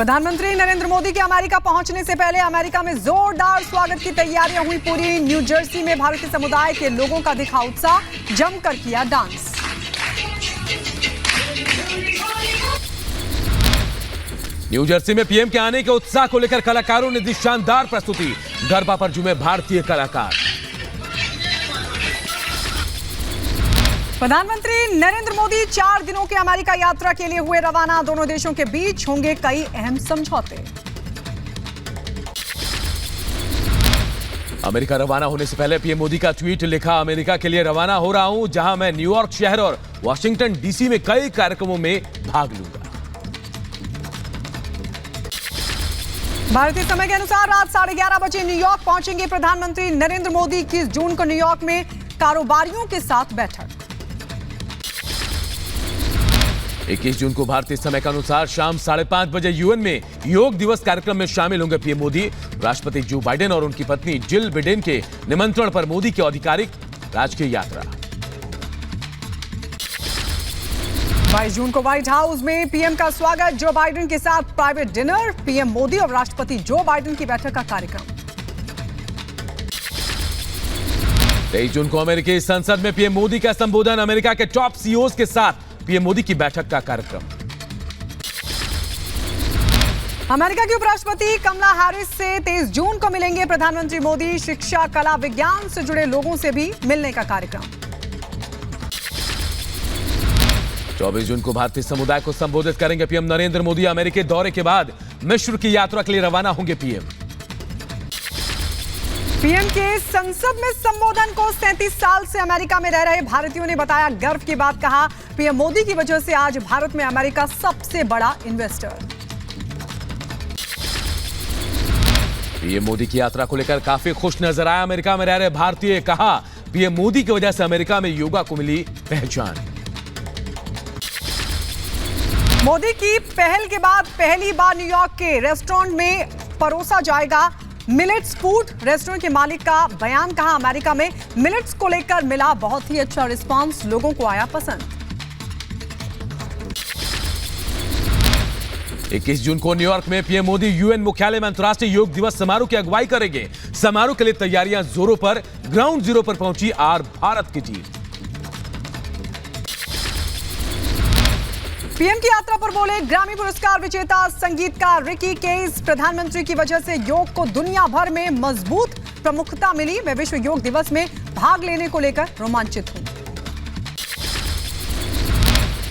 प्रधानमंत्री नरेंद्र मोदी के अमेरिका पहुंचने से पहले अमेरिका में जोरदार स्वागत की तैयारियां हुई पूरी। न्यू जर्सी में भारतीय समुदाय के लोगों का दिखा उत्साह, जमकर किया डांस। न्यू जर्सी में पीएम के आने के उत्साह को लेकर कलाकारों ने दी शानदार प्रस्तुति। गरबा पर झूमे भारतीय कलाकार। प्रधानमंत्री नरेंद्र मोदी 4 दिनों की अमेरिका यात्रा के लिए हुए रवाना। दोनों देशों के बीच होंगे कई अहम समझौते। अमेरिका रवाना होने से पहले पीएम मोदी का ट्वीट लिखा, अमेरिका के लिए रवाना हो रहा हूं, जहां मैं न्यूयॉर्क शहर और वॉशिंगटन डीसी में कई कार्यक्रमों में भाग लूंगा। भारतीय समय के अनुसार रात 11:30 बजे न्यूयॉर्क पहुंचेंगे प्रधानमंत्री नरेंद्र मोदी। 21 जून को न्यूयॉर्क में कारोबारियों के साथ बैठक। 21 जून को भारतीय समय के अनुसार शाम 5:30 बजे यूएन में योग दिवस कार्यक्रम में शामिल होंगे पीएम मोदी। राष्ट्रपति जो बाइडेन और उनकी पत्नी जिल बिडेन के निमंत्रण पर मोदी की आधिकारिक राजकीय यात्रा। 22 जून को व्हाइट हाउस में पीएम का स्वागत, जो बाइडेन के साथ प्राइवेट डिनर। पीएम मोदी और राष्ट्रपति जो बाइडेन की बैठक का कार्यक्रम। 23 जून को अमेरिकी संसद में पीएम मोदी का संबोधन, अमेरिका के टॉप सीईओज के साथ पीएम मोदी की बैठक का कार्यक्रम। अमेरिका की उपराष्ट्रपति कमला हैरिस से 23 जून को मिलेंगे प्रधानमंत्री मोदी। शिक्षा, कला, विज्ञान से जुड़े लोगों से भी मिलने का कार्यक्रम। 24 जून को भारतीय समुदाय को संबोधित करेंगे पीएम नरेंद्र मोदी। अमेरिकी दौरे के बाद मिस्र की यात्रा के लिए रवाना होंगे पीएम। पीएम के संसद में संबोधन को 37 साल से अमेरिका में रह रहे भारतीयों ने बताया गर्व की बात। कहा, पीएम मोदी की वजह से आज भारत में अमेरिका सबसे बड़ा इन्वेस्टर। पीएम मोदी की यात्रा को लेकर काफी खुश नजर आया अमेरिका में रह रहे भारतीय। कहा, पीएम मोदी की वजह से अमेरिका में योगा को मिली पहचान। मोदी की पहल के बाद पहली बार न्यूयॉर्क के रेस्टोरेंट में परोसा जाएगा मिलेट्स फूड। रेस्टोरेंट के मालिक का बयान। कहा, अमेरिका में मिलेट्स को लेकर मिला बहुत ही अच्छा रिस्पांस, लोगों को आया पसंद। 21 जून को न्यूयॉर्क में पीएम मोदी यूएन मुख्यालय में अंतर्राष्ट्रीय योग दिवस समारोह की अगुवाई करेंगे। समारोह के लिए तैयारियां जोरों पर। ग्राउंड जीरो पर पहुंची भारत की टीम। पीएम की यात्रा पर बोले ग्रामी पुरस्कार विजेता संगीतकार रिकी केस। प्रधानमंत्री की वजह से योग को दुनिया भर में मजबूत प्रमुखता मिली। मैं विश्व योग दिवस में भाग लेने को लेकर रोमांचित हूं।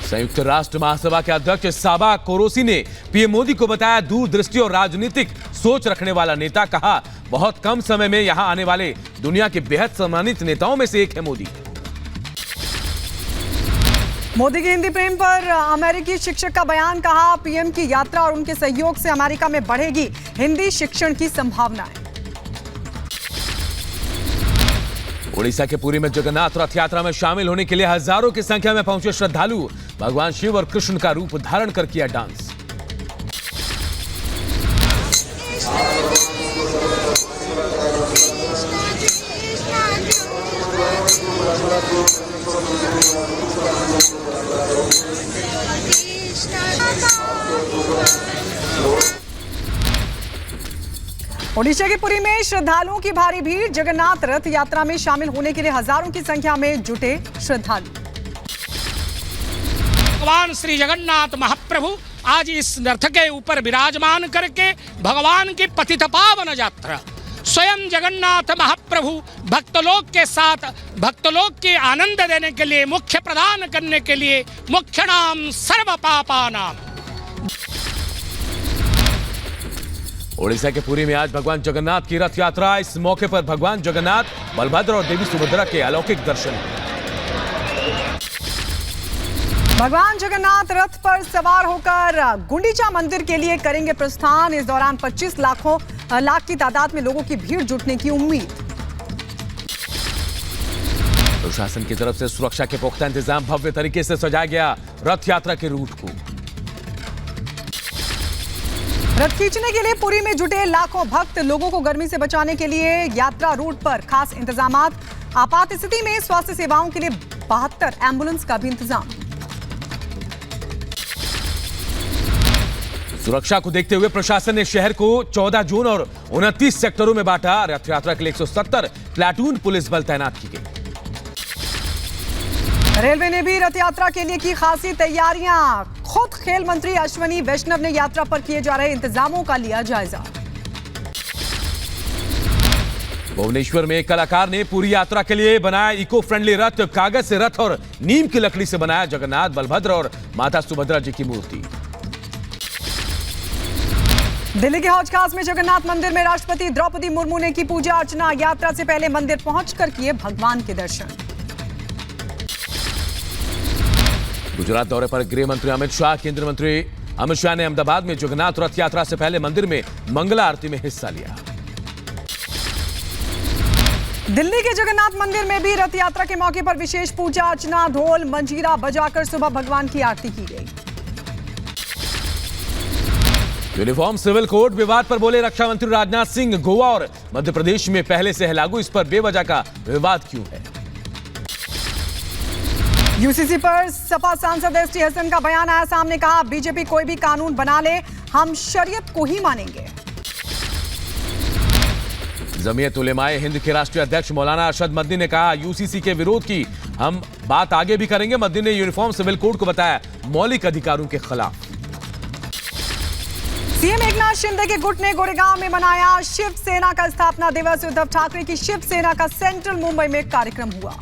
संयुक्त राष्ट्र महासभा के अध्यक्ष साबा कोरोसी ने पीएम मोदी को बताया दूरदृष्टि और राजनीतिक सोच रखने वाला नेता। कहा, बहुत कम समय में यहां आने वाले दुनिया के बेहद सम्मानित नेताओं में से एक है मोदी। मोदी के हिंदी प्रेम पर अमेरिकी शिक्षक का बयान। कहा, पीएम की यात्रा और उनके सहयोग से अमेरिका में बढ़ेगी हिंदी शिक्षण की संभावनाएं। ओडिशा के पुरी में जगन्नाथ रथ यात्रा में शामिल होने के लिए हजारों की संख्या में पहुंचे श्रद्धालु। भगवान शिव और कृष्ण का रूप धारण कर किया डांस। ओडिशा के पुरी में श्रद्धालुओं की भारी भीड़। जगन्नाथ रथ यात्रा में शामिल होने के लिए हजारों की संख्या में जुटे श्रद्धालु। भगवान श्री जगन्नाथ महाप्रभु आज इस रथ के ऊपर विराजमान करके भगवान की पतित पावन यात्रा, स्वयं जगन्नाथ महाप्रभु भक्तलोक के साथ भक्तलोक के आनंद देने के लिए, मुख्य प्रदान करने के लिए, मुख्य नाम सर्व पापा नाम। ओडिशा के पुरी में आज भगवान जगन्नाथ की रथ यात्रा। इस मौके पर भगवान जगन्नाथ, बलभद्र और देवी सुभद्रा के अलौकिक दर्शन। भगवान जगन्नाथ रथ पर सवार होकर गुंडीचा मंदिर के लिए करेंगे प्रस्थान। इस दौरान 25 लाख की तादाद में लोगों की भीड़ जुटने की उम्मीद। प्रशासन की तरफ से सुरक्षा के पुख्ता इंतजाम, भव्य तरीके से सजाया गया रथ यात्रा के रूट को। रथ खींचने के लिए पुरी में जुटे लाखों भक्त। लोगों को गर्मी से बचाने के लिए यात्रा रूट पर खास इंतजामात। आपात स्थिति में स्वास्थ्य सेवाओं के लिए 72 एम्बुलेंस का भी इंतजाम। सुरक्षा को देखते हुए प्रशासन ने शहर को 14 जोन और 29 सेक्टरों में बांटा। रथ यात्रा के लिए 170 प्लाटून पुलिस बल तैनात की गई। रेलवे ने भी रथ यात्रा के लिए की खासी तैयारियां। खुद खेल मंत्री अश्विनी वैष्णव ने यात्रा पर किए जा रहे इंतजामों का लिया जायजा। भुवनेश्वर में एक कलाकार ने पूरी यात्रा के लिए बनाया इको फ्रेंडली रथ। कागज से रथ और नीम की लकड़ी से बनाया जगन्नाथ, बलभद्र और माता सुभद्रा जी की मूर्ति। दिल्ली के हौज खास में जगन्नाथ मंदिर में राष्ट्रपति द्रौपदी मुर्मू ने की पूजा अर्चना। यात्रा से पहले मंदिर पहुंचकर किए भगवान के दर्शन। गुजरात दौरे पर गृह मंत्री अमित शाह। केंद्रीय मंत्री अमित शाह ने अहमदाबाद में जगन्नाथ रथ यात्रा से पहले मंदिर में मंगला आरती में हिस्सा लिया। दिल्ली के जगन्नाथ मंदिर में भी रथ यात्रा के मौके पर विशेष पूजा अर्चना, ढोल मंजीरा बजाकर सुबह भगवान की आरती की गई। यूनिफॉर्म सिविल कोड विवाद पर बोले रक्षा मंत्री राजनाथ सिंह। गोवा और मध्य प्रदेश में पहले से है लागू, इस पर बेवजह का विवाद क्यों है? यूसीसी पर सपा सांसद एसटी हसन का बयान आया सामने। कहा बीजेपी कोई भी कानून बना ले, हम शरीयत को ही मानेंगे। जमीयत उलेमाए हिंद के राष्ट्रीय अध्यक्ष मौलाना अरशद मदनी ने कहा यूसीसी के विरोध की हम बात आगे भी करेंगे। मदनी ने यूनिफॉर्म सिविल कोड को बताया मौलिक अधिकारों के खिलाफ। सीएम एकनाथ शिंदे के गुट ने गोरेगांव में मनाया शिवसेना का स्थापना दिवस। उद्धव ठाकरे की शिवसेना का सेंट्रल मुंबई में कार्यक्रम हुआ।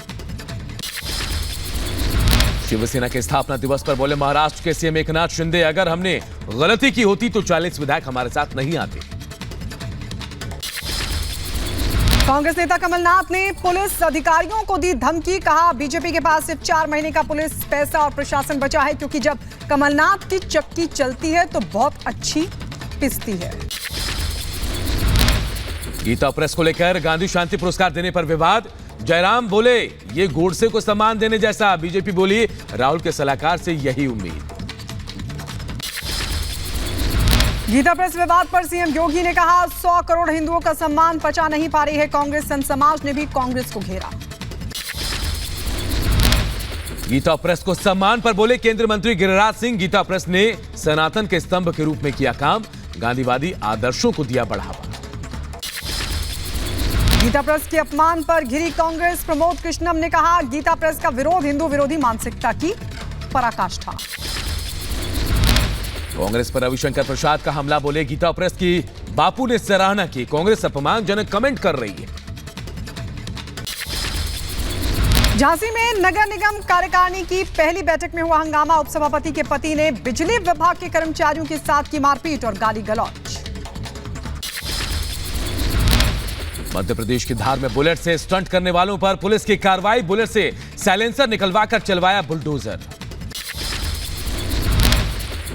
शिवसेना के स्थापना दिवस पर बोले महाराष्ट्र के सीएम एकनाथ शिंदे, अगर हमने गलती की होती तो 40 विधायक हमारे साथ नहीं आते। कांग्रेस नेता कमलनाथ ने पुलिस अधिकारियों को दी धमकी। कहा बीजेपी के पास सिर्फ 4 महीने का पुलिस पैसा और प्रशासन बचा है, क्योंकि जब कमलनाथ की चक्की चलती है तो बहुत अच्छी पिसती है। गीता प्रेस को लेकर गांधी शांति पुरस्कार देने पर विवाद। जयराम बोले ये गोडसे को सम्मान देने जैसा। बीजेपी बोली राहुल के सलाहकार से यही उम्मीद। गीता प्रेस विवाद पर सीएम योगी ने कहा 100 करोड़ हिंदुओं का सम्मान पचा नहीं पा रही है कांग्रेस। संत समाज ने भी कांग्रेस को घेरा। गीता प्रेस को सम्मान पर बोले केंद्रीय मंत्री गिरिराज सिंह। गीता प्रेस ने सनातन के स्तंभ के रूप में किया काम, गांधीवादी आदर्शों को दिया बढ़ावा। गीता प्रेस के अपमान पर घिरी कांग्रेस। प्रमोद कृष्णम ने कहा गीता प्रेस का विरोध हिंदू विरोधी मानसिकता की पराकाष्ठा। कांग्रेस पर रविशंकर प्रसाद का हमला। बोले गीता प्रेस की बापू ने सराहना की, कांग्रेस अपमानजनक कमेंट कर रही है। झांसी में नगर निगम कार्यकारिणी की पहली बैठक में हुआ हंगामा। उपसभापति के पति ने बिजली विभाग के कर्मचारियों के साथ की मारपीट और गाली गलौज। मध्य प्रदेश की धार में बुलेट से स्टंट करने वालों पर पुलिस की कार्रवाई। बुलेट से साइलेंसर निकलवाकर चलवाया बुलडोजर।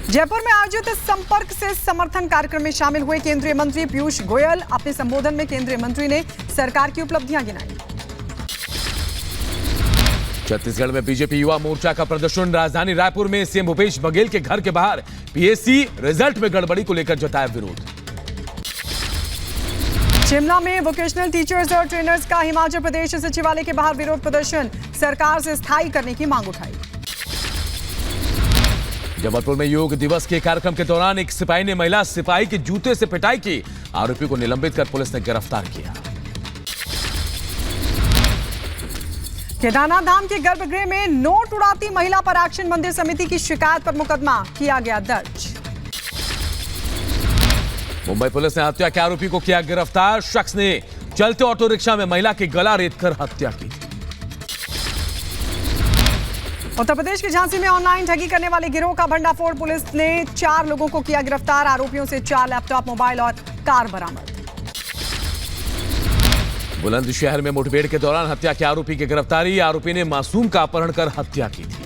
जयपुर में आयोजित संपर्क से समर्थन कार्यक्रम में शामिल हुए केंद्रीय मंत्री पीयूष गोयल। अपने संबोधन में केंद्रीय मंत्री ने सरकार की उपलब्धियां गिनाई। छत्तीसगढ़ में बीजेपी युवा मोर्चा का प्रदर्शन। राजधानी रायपुर में सीएम भूपेश बघेल के घर के बाहर पीएससी रिजल्ट में गड़बड़ी को लेकर जताया विरोध। शिमला में वोकेशनल टीचर्स और ट्रेनर्स का हिमाचल प्रदेश सचिवालय के बाहर विरोध प्रदर्शन। सरकार से स्थायी करने की मांग उठाई। जबलपुर में योग दिवस के कार्यक्रम के दौरान एक सिपाही ने महिला सिपाही के जूते से पिटाई की। आरोपी को निलंबित कर पुलिस ने गिरफ्तार किया। केदारनाथ धाम के गर्भगृह में नोट उड़ाती महिला पर एक्शन। मंदिर समिति की शिकायत पर मुकदमा किया गया दर्ज। मुंबई पुलिस ने हत्या के आरोपी को किया गिरफ्तार। शख्स ने चलते ऑटो रिक्शा में महिला की गला रेतकर हत्या की। उत्तर प्रदेश के झांसी में ऑनलाइन ठगी करने वाले गिरोह का भंडाफोड़। पुलिस ने 4 लोगों को किया गिरफ्तार। आरोपियों से 4 लैपटॉप, मोबाइल और कार बरामद। बुलंदशहर में मुठभेड़ के दौरान हत्या के आरोपी की गिरफ्तारी। आरोपी ने मासूम का अपहरण कर हत्या की थी।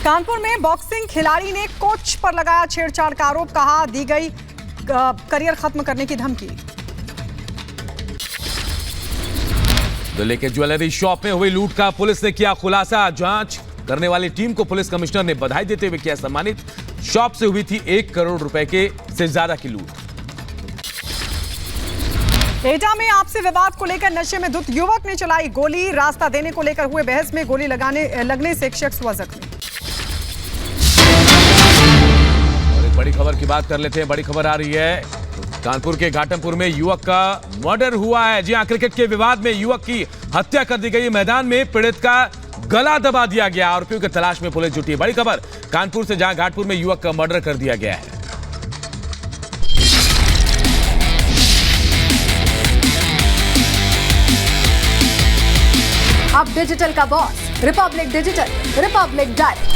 कानपुर में बॉक्सिंग खिलाड़ी ने कोच पर लगाया छेड़छाड़ का आरोप। कहा दी गई करियर खत्म करने की धमकी। दिल्ली के ज्वेलरी शॉप में हुई लूट का पुलिस ने किया खुलासा। जांच करने वाली टीम को पुलिस कमिश्नर ने बधाई देते हुए किया सम्मानित। शॉप से हुई थी 1 करोड़ रुपए के से ज्यादा की लूट। एटा में आपसी विवाद को लेकर नशे में धुत युवक ने चलाई गोली। रास्ता देने को लेकर हुए बहस में गोली लगने से एक शख्स हुआ जख्मी। बड़ी खबर की बात कर लेते हैं। बड़ी खबर आ रही है, कानपुर के घाटमपुर में युवक का मर्डर हुआ है। जी हां, क्रिकेट के विवाद में युवक की हत्या कर दी गई। मैदान में पीड़ित का गला दबा दिया गया। आरोपियों की तलाश में पुलिस जुटी है। बड़ी खबर कानपुर से, जहां घाटपुर में युवक का मर्डर कर दिया गया है। अब डिजिटल का boss, Republic digital, Republic direct.